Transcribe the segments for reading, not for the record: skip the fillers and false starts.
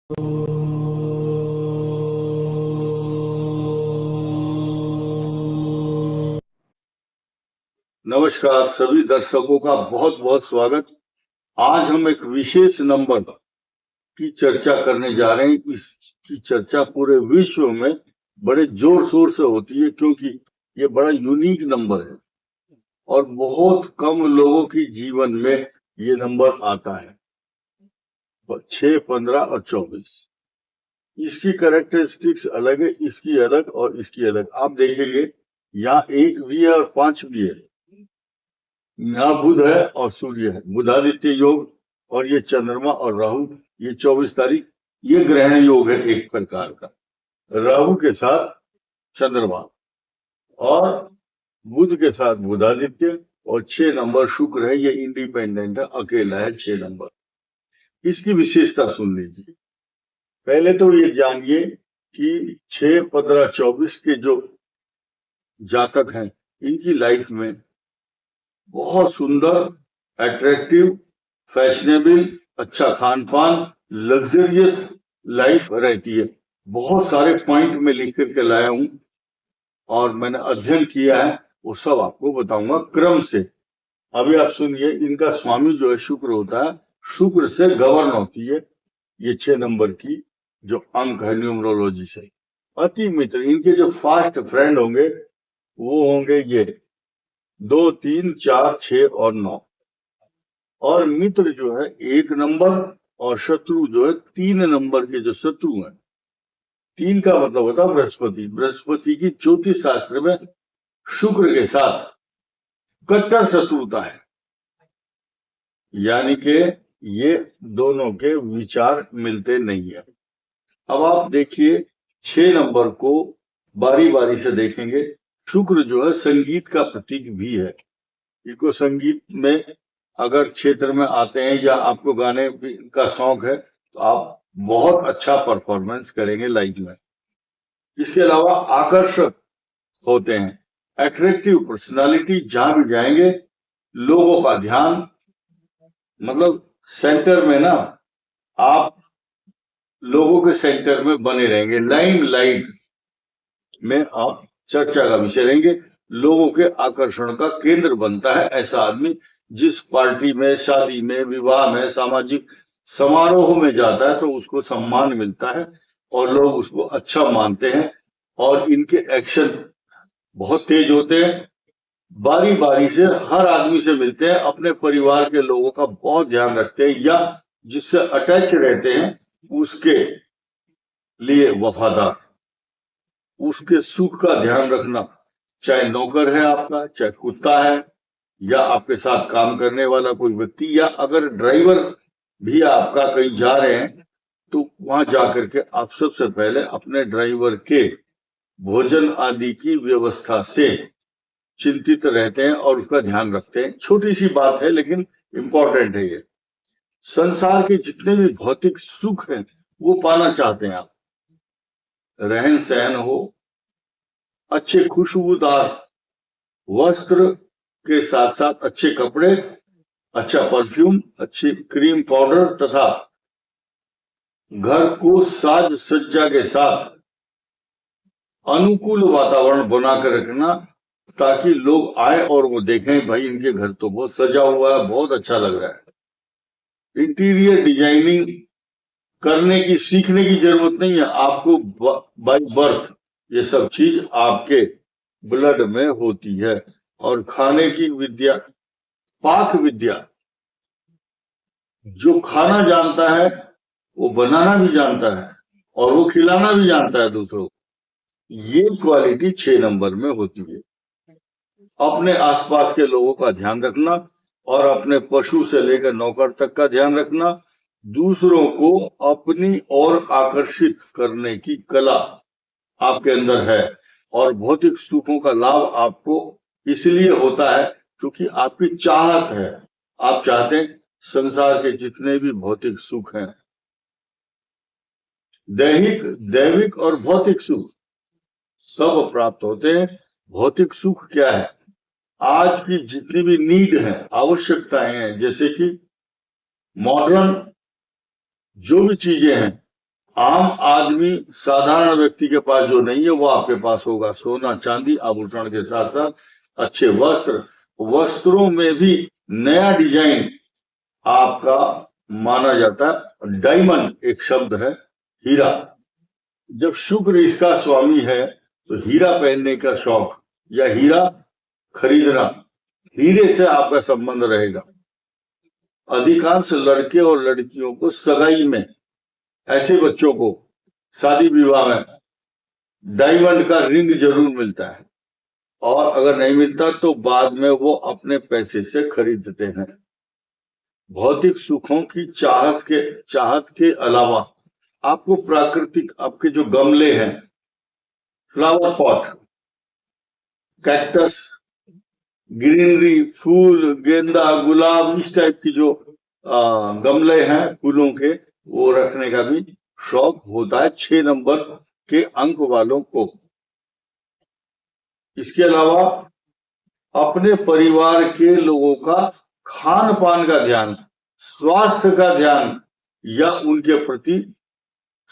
नमस्कार सभी दर्शकों का बहुत बहुत स्वागत। आज हम एक विशेष नंबर की चर्चा करने जा रहे हैं। इसकी चर्चा पूरे विश्व में बड़े जोर शोर से होती है क्योंकि ये बड़ा यूनिक नंबर है और बहुत कम लोगों की जीवन में ये नंबर आता है। 6, 15 और 24 इसकी कैरेक्टरिस्टिक्स अलग है, इसकी अलग और इसकी अलग। आप देखेंगे यहाँ 1 भी है और 5 भी है। यहाँ बुध है और सूर्य है, बुधादित्य योग, और ये चंद्रमा और राहु। ये 24 तारीख ये ग्रहण योग है एक प्रकार का, राहु के साथ चंद्रमा और बुध के साथ बुधादित्य, और 6 नंबर शुक्र है। ये इंडिपेंडेंट है, अकेला है 6 नंबर। इसकी विशेषता सुन लीजिए। पहले तो ये जानिए कि 6, 15, 24 के जो जातक हैं इनकी लाइफ में बहुत सुंदर, अट्रैक्टिव, फैशनेबल, अच्छा खान पान, लग्जरियस लाइफ रहती है। बहुत सारे पॉइंट में लिख करके लाया हूं और मैंने अध्ययन किया है, वो सब आपको बताऊंगा क्रम से। अभी आप सुनिए, इनका स्वामी जो है शुक्र होता है, शुक्र से गवर्न होती है ये 6 नंबर की जो अंक है न्यूमरोलॉजी से। अति मित्र, इनके जो फास्ट फ्रेंड होंगे वो होंगे ये 2, 3, 4, 6 और 9। और मित्र जो है 1 नंबर, और शत्रु जो है 3 नंबर के जो शत्रु हैं। 3 का मतलब होता है बृहस्पति। बृहस्पति की ज्योतिष शास्त्र में शुक्र के साथ कट्टर शत्रुता है, यानी कि ये दोनों के विचार मिलते नहीं है। अब आप देखिए 6 नंबर को बारी बारी से देखेंगे। शुक्र जो है संगीत का प्रतीक भी है। इनको संगीत में अगर क्षेत्र में आते हैं या आपको गाने का शौक है तो आप बहुत अच्छा परफॉर्मेंस करेंगे लाइफ में। इसके अलावा आकर्षक होते हैं, अट्रैक्टिव पर्सनालिटी। जहां भी जाएंगे लोगों का ध्यान, मतलब सेंटर में ना, आप लोगों के सेंटर में बने रहेंगे, लाइम लाइट में आप चर्चा का विषय रहेंगे, लोगों के आकर्षण का केंद्र बनता है ऐसा आदमी। जिस पार्टी में, शादी में, विवाह में, सामाजिक समारोह में जाता है तो उसको सम्मान मिलता है और लोग उसको अच्छा मानते हैं। और इनके एक्शन बहुत तेज होते हैं, बारी बारी से हर आदमी से मिलते हैं, अपने परिवार के लोगों का बहुत ध्यान रखते हैं या जिससे अटैच रहते हैं उसके लिए वफादार, उसके सुख का ध्यान रखना। चाहे नौकर है आपका, चाहे कुत्ता है, या आपके साथ काम करने वाला कोई व्यक्ति, या अगर ड्राइवर भी आपका कहीं जा रहे हैं तो वहां जाकर के आप सबसे पहले अपने ड्राइवर के भोजन आदि की व्यवस्था से चिंतित रहते हैं और उसका ध्यान रखते हैं। छोटी सी बात है लेकिन इंपॉर्टेंट है ये। संसार के जितने भी भौतिक सुख हैं वो पाना चाहते हैं आप। रहन सहन हो, अच्छे खुशबूदार वस्त्र के साथ साथ अच्छे कपड़े, अच्छा परफ्यूम, अच्छी क्रीम पाउडर तथा घर को साज सज्जा के साथ अनुकूल वातावरण बनाकर रखना, ताकि लोग आए और वो देखें भाई इनके घर तो बहुत सजा हुआ है, बहुत अच्छा लग रहा है। इंटीरियर डिजाइनिंग करने की, सीखने की जरूरत नहीं है आपको, बाय बर्थ ये सब चीज आपके ब्लड में होती है। और खाने की विद्या, पाक विद्या, जो खाना जानता है वो बनाना भी जानता है और वो खिलाना भी जानता है दूसरों को। ये क्वालिटी 6 नंबर में होती है। अपने आसपास के लोगों का ध्यान रखना और अपने पशु से लेकर नौकर तक का ध्यान रखना, दूसरों को अपनी ओर आकर्षित करने की कला आपके अंदर है। और भौतिक सुखों का लाभ आपको इसलिए होता है क्योंकि आपकी चाहत है, आप चाहते हैं संसार के जितने भी भौतिक सुख हैं, दैविक और भौतिक सुख सब प्राप्त होते हैं। भौतिक सुख क्या है? आज की जितनी भी नीड है, आवश्यकताएं हैं, जैसे कि मॉडर्न जो भी चीजें हैं, आम आदमी, साधारण व्यक्ति के पास जो नहीं है वो आपके पास होगा। सोना चांदी आभूषण के साथ साथ अच्छे वस्त्र, वस्त्रों में भी नया डिजाइन आपका माना जाता है। डायमंड एक शब्द है, हीरा। जब शुक्र इसका स्वामी है तो हीरा पहनने का शौक या हीरा खरीदना, हीरे से आपका संबंध रहेगा। अधिकांश लड़के और लड़कियों को सगाई में, ऐसे बच्चों को शादी विवाह में डायमंड का रिंग जरूर मिलता है, और अगर नहीं मिलता तो बाद में वो अपने पैसे से खरीदते हैं। भौतिक सुखों की चाहत के अलावा आपको प्राकृतिक, आपके जो गमले हैं, फ्लावर पॉट, कैक्टस, ग्रीनरी, फूल, गेंदा, गुलाब, इस टाइप की जो गमले हैं फूलों के, वो रखने का भी शौक होता है 6 नंबर के अंक वालों को। इसके अलावा अपने परिवार के लोगों का खान पान का ध्यान, स्वास्थ्य का ध्यान या उनके प्रति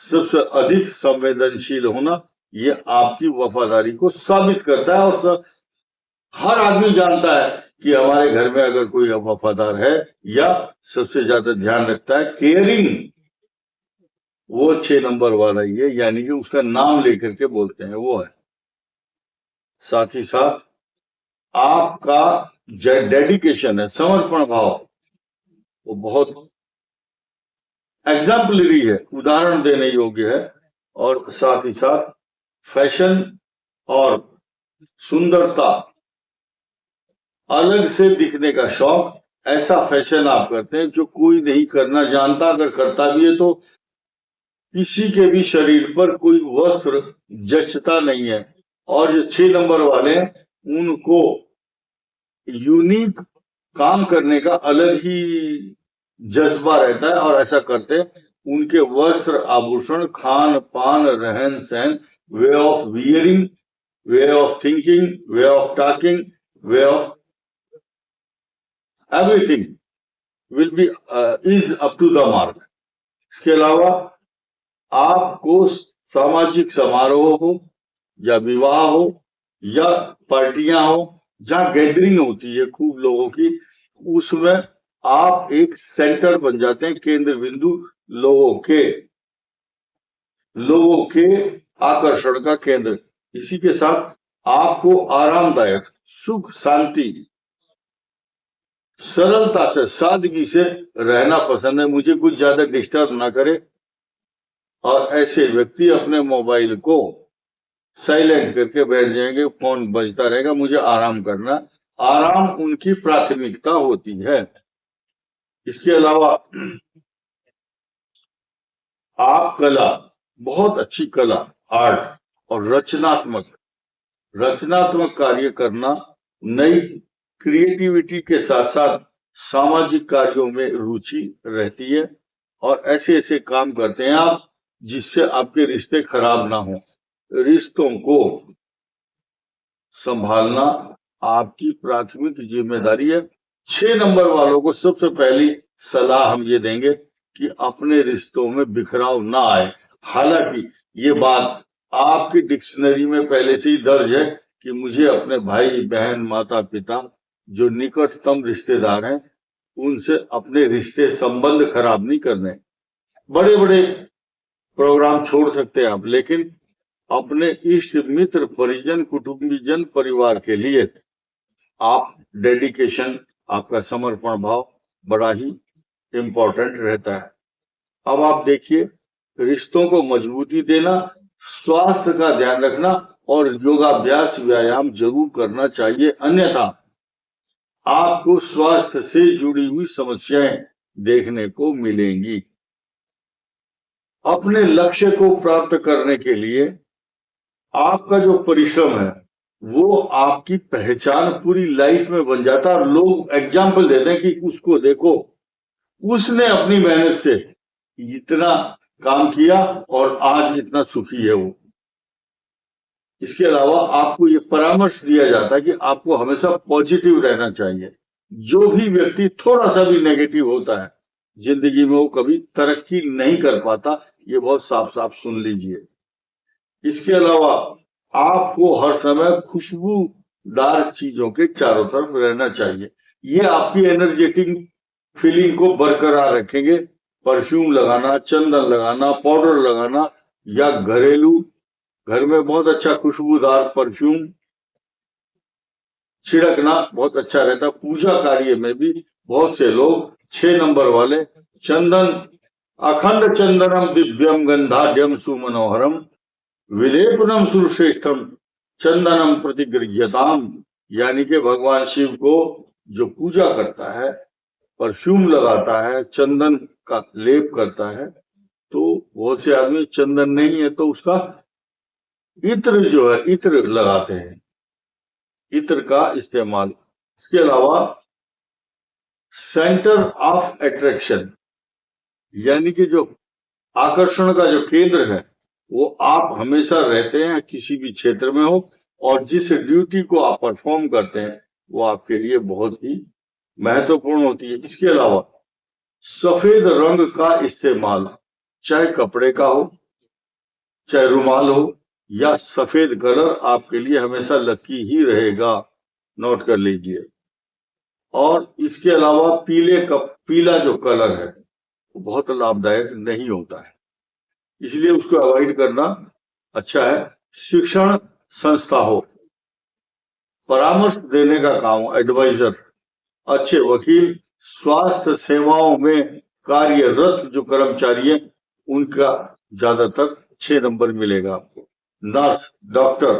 सबसे अधिक संवेदनशील होना, ये आपकी वफादारी को साबित करता है। और हर आदमी जानता है कि हमारे घर में अगर कोई वफादार है या सबसे ज्यादा ध्यान रखता है, केयरिंग, वो 6 नंबर वाला ही है, यानी कि उसका नाम लेकर के बोलते हैं, वो है। साथ ही साथ आपका डेडिकेशन है, समर्पण भाव, वो बहुत एग्जाम्पलरी है, उदाहरण देने योग्य है। और साथ ही साथ फैशन और सुंदरता, अलग से दिखने का शौक, ऐसा फैशन आप करते हैं जो कोई नहीं करना जानता, अगर करता भी है तो किसी के भी शरीर पर कोई वस्त्र जचता नहीं है। और जो 6 नंबर वाले हैं, उनको यूनिक काम करने का अलग ही जज्बा रहता है, और ऐसा करते हैं। उनके वस्त्र, आभूषण, खान पान, रहन सहन, way of wearing, way of thinking, way of talking, way of everything will be is up to the mark. इसके अलावा आपको सामाजिक समारोह हो या विवाह हो या पार्टियां हो, जहां गैदरिंग होती है खूब लोगों की, उसमें आप एक सेंटर बन जाते हैं, केंद्र बिंदु, लोगों के आकर्षण का केंद्र। इसी के साथ आपको आरामदायक, सुख, शांति, सरलता से, सादगी से रहना पसंद है। मुझे कुछ ज्यादा डिस्टर्ब ना करे, और ऐसे व्यक्ति अपने मोबाइल को साइलेंट करके बैठ जाएंगे, फोन बजता रहेगा, मुझे आराम करना, आराम उनकी प्राथमिकता होती है। इसके अलावा आप कला, बहुत अच्छी कला, आर्ट और रचनात्मक कार्य करना, नई क्रिएटिविटी के साथ साथ सामाजिक कार्यों में रुचि रहती है, और ऐसे ऐसे काम करते हैं आप जिससे आपके रिश्ते खराब ना हो। रिश्तों को संभालना आपकी प्राथमिक जिम्मेदारी है। 6 नंबर वालों को सबसे पहली सलाह हम ये देंगे कि अपने रिश्तों में बिखराव ना आए। हालांकि ये बात आपकी डिक्शनरी में पहले से ही दर्ज है कि मुझे अपने भाई बहन, माता पिता, जो निकटतम रिश्तेदार हैं, उनसे अपने रिश्ते संबंध खराब नहीं करने। बड़े बड़े प्रोग्राम छोड़ सकते हैं आप, लेकिन अपने इष्ट मित्र, परिजन, कुटुंबीजन, परिवार के लिए आप डेडिकेशन, आपका समर्पण भाव बड़ा ही इंपॉर्टेंट रहता है। अब आप देखिए, रिश्तों को मजबूती देना, स्वास्थ्य का ध्यान रखना और योगाभ्यास, व्यायाम जरूर करना चाहिए, अन्यथा आपको स्वास्थ्य से जुड़ी हुई समस्याएं देखने को मिलेंगी। अपने लक्ष्य को प्राप्त करने के लिए आपका जो परिश्रम है वो आपकी पहचान पूरी लाइफ में बन जाता है। और लोग एग्जाम्पल देते हैं कि उसको देखो, उसने अपनी मेहनत से इतना काम किया और आज इतना सुखी है वो। इसके अलावा आपको ये परामर्श दिया जाता है कि आपको हमेशा पॉजिटिव रहना चाहिए। जो भी व्यक्ति थोड़ा सा भी नेगेटिव होता है जिंदगी में, वो कभी तरक्की नहीं कर पाता, ये बहुत साफ साफ सुन लीजिए। इसके अलावा आपको हर समय खुशबूदार चीजों के चारों तरफ रहना चाहिए। ये आपकी एनर्जेटिक फीलिंग को बरकरार रखेंगे। परफ्यूम लगाना, चंदन लगाना, पाउडर लगाना या घरेलू घर में बहुत अच्छा खुशबूदार परफ्यूम छिड़कना बहुत अच्छा रहता है। पूजा कार्य में भी बहुत से लोग 6 नंबर वाले चंदन, अखंड चंदनम दिव्यम गंधाढ्यम सुमनोहरम विलेपनम सुश्रेष्ठम चंदनम प्रतिगृह्यताम, यानी कि भगवान शिव को जो पूजा करता है, परफ्यूम लगाता है, चंदन का लेप करता है, तो बहुत से आदमी चंदन नहीं है तो उसका इत्र जो है, इत्र लगाते हैं, इत्र का इस्तेमाल। इसके अलावा सेंटर ऑफ अट्रैक्शन, यानी कि जो आकर्षण का जो केंद्र है वो आप हमेशा रहते हैं किसी भी क्षेत्र में हो, और जिस ड्यूटी को आप परफॉर्म करते हैं वो आपके लिए बहुत ही महत्वपूर्ण होती है। इसके अलावा सफेद रंग का इस्तेमाल, चाहे कपड़े का हो, चाहे रुमाल हो, या सफेद कलर आपके लिए हमेशा लकी ही रहेगा, नोट कर लीजिए। और इसके अलावा पीला जो कलर है वो बहुत लाभदायक नहीं होता है, इसलिए उसको अवॉइड करना अच्छा है। शिक्षण संस्था हो, परामर्श देने का काम, एडवाइजर, अच्छे वकील, स्वास्थ्य सेवाओं में कार्यरत जो कर्मचारी हैं उनका ज्यादातर 6 नंबर मिलेगा आपको। नर्स, डॉक्टर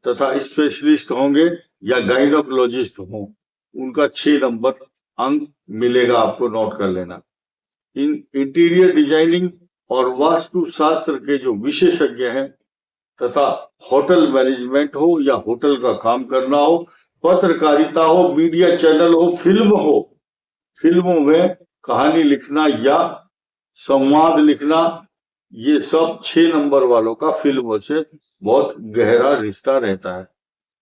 तथा स्पेशलिस्ट होंगे या गाइनोकोलॉजिस्ट हों, उनका 6 नंबर अंक मिलेगा आपको, नोट कर लेना। इंटीरियर डिजाइनिंग और वास्तु शास्त्र के जो विशेषज्ञ हैं तथा होटल मैनेजमेंट हो या होटल का काम करना हो, पत्रकारिता हो, मीडिया चैनल हो, फिल्म हो, फिल्मों में कहानी लिखना या संवाद लिखना, ये सब 6 नंबर वालों का फिल्मों से बहुत गहरा रिश्ता रहता है।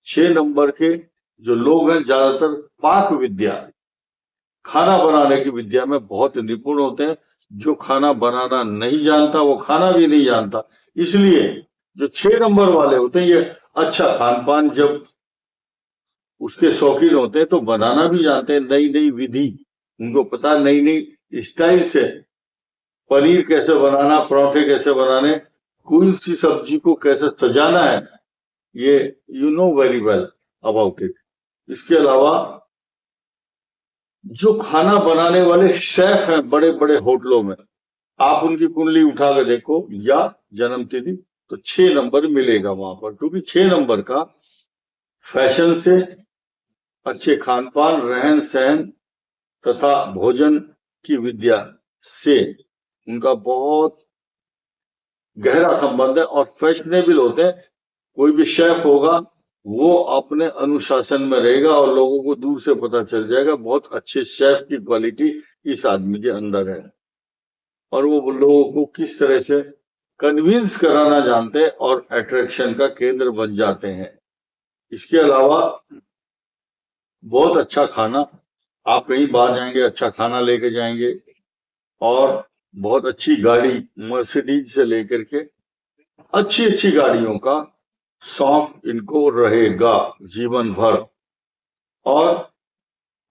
6 नंबर के जो लोग हैं ज्यादातर पाक विद्या, खाना बनाने की विद्या में बहुत निपुण होते हैं। जो खाना बनाना नहीं जानता वो खाना भी नहीं जानता। इसलिए जो 6 नंबर वाले होते हैं ये अच्छा खान पान जब उसके शौकीन होते हैं तो बनाना भी जानते हैं, नई नई विधि उनको पता, नई नई स्टाइल से पनीर कैसे बनाना, पराठे कैसे बनाने, कोई सी सब्जी को कैसे सजाना है, ये you know very well about it. इसके अलावा जो खाना बनाने वाले शेफ हैं बड़े बड़े होटलों में, आप उनकी कुंडली उठा के देखो या जन्मतिथि, तो 6 नंबर मिलेगा वहां पर, क्योंकि 6 नंबर का फैशन से, अच्छे खान पान, रहन सहन तथा भोजन की विद्या से उनका बहुत गहरा संबंध है और फैशनेबल होते हैं। कोई भी शेफ होगा वो अपने अनुशासन में रहेगा और लोगों को दूर से पता चल जाएगा बहुत अच्छे शेफ की क्वालिटी इस आदमी के अंदर है, और वो लोगों को किस तरह से कन्विंस कराना जानते हैं और अट्रैक्शन का केंद्र बन जाते हैं। इसके अलावा बहुत अच्छा खाना, आप कहीं बाहर जाएंगे अच्छा खाना लेके जाएंगे, और बहुत अच्छी गाड़ी, मर्सिडीज से लेकर के अच्छी अच्छी गाड़ियों का शौक इनको रहेगा जीवन भर। और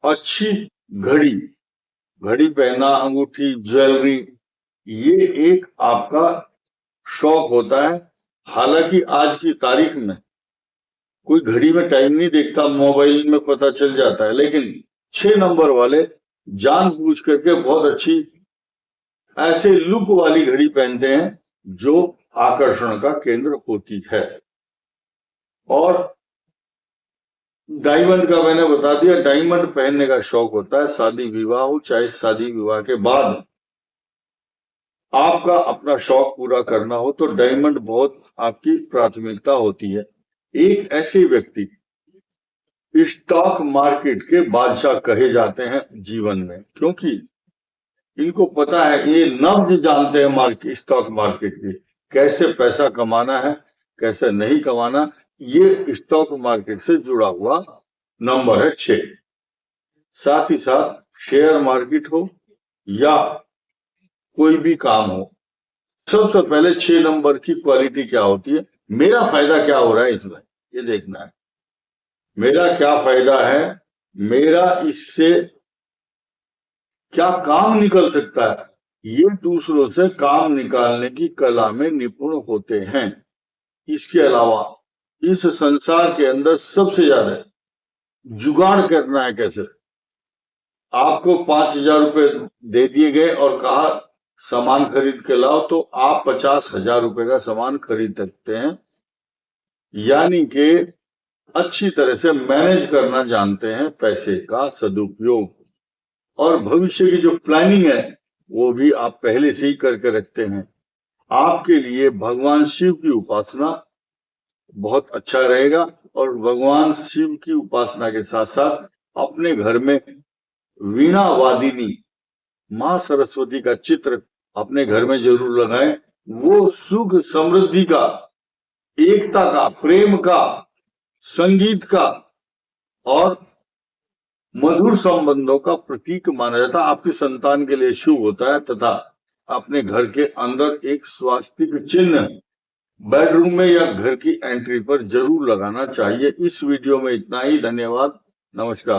अच्छी घड़ी, घड़ी पहना, अंगूठी, ज्वेलरी, ये एक आपका शौक होता है। हालांकि आज की तारीख में कोई घड़ी में टाइम नहीं देखता, मोबाइल में पता चल जाता है, लेकिन 6 नंबर वाले जानबूझ करके बहुत अच्छी ऐसे लुक वाली घड़ी पहनते हैं जो आकर्षण का केंद्र होती है। और डायमंड का मैंने बता दिया, डायमंड पहनने का शौक होता है, शादी विवाह हो चाहे शादी विवाह के बाद आपका अपना शौक पूरा करना हो तो डायमंड बहुत आपकी प्राथमिकता होती है। एक ऐसे व्यक्ति स्टॉक मार्केट के बादशाह कहे जाते हैं जीवन में, क्योंकि इनको पता है, ये नब्ज जानते हैं मार्केट, स्टॉक मार्केट की, कैसे पैसा कमाना है कैसे नहीं कमाना। ये स्टॉक मार्केट से जुड़ा हुआ नंबर है 6। साथ ही साथ शेयर मार्केट हो या कोई भी काम हो, सबसे पहले 6 नंबर की क्वालिटी क्या होती है, मेरा फायदा क्या हो रहा है इसमें, ये देखना है। मेरा क्या फायदा है, मेरा इससे क्या काम निकल सकता है, ये दूसरों से काम निकालने की कला में निपुण होते हैं। इसके अलावा इस संसार के अंदर सबसे ज्यादा जुगाड़ करना है कैसे। आपको 5,000 रुपए दे दिए गए और कहा सामान खरीद के लाओ, तो आप 50,000 रुपए का सामान खरीद सकते हैं। यानी कि अच्छी तरह से मैनेज करना जानते हैं पैसे का सदुपयोग, और भविष्य की जो प्लानिंग है वो भी आप पहले से ही करके रखते हैं। आपके लिए भगवान शिव की उपासना बहुत अच्छा रहेगा, और भगवान शिव की उपासना के साथ साथ अपने घर में वीणा वादिनी मां सरस्वती का चित्र अपने घर में जरूर लगाएं। वो सुख समृद्धि का, एकता का, प्रेम का, संगीत का और मधुर संबंधों का प्रतीक माना जाता है। आपकी संतान के लिए शुभ होता है, तथा अपने घर के अंदर एक स्वास्तिक चिन्ह बेडरूम में या घर की एंट्री पर जरूर लगाना चाहिए। इस वीडियो में इतना ही। धन्यवाद, नमस्कार।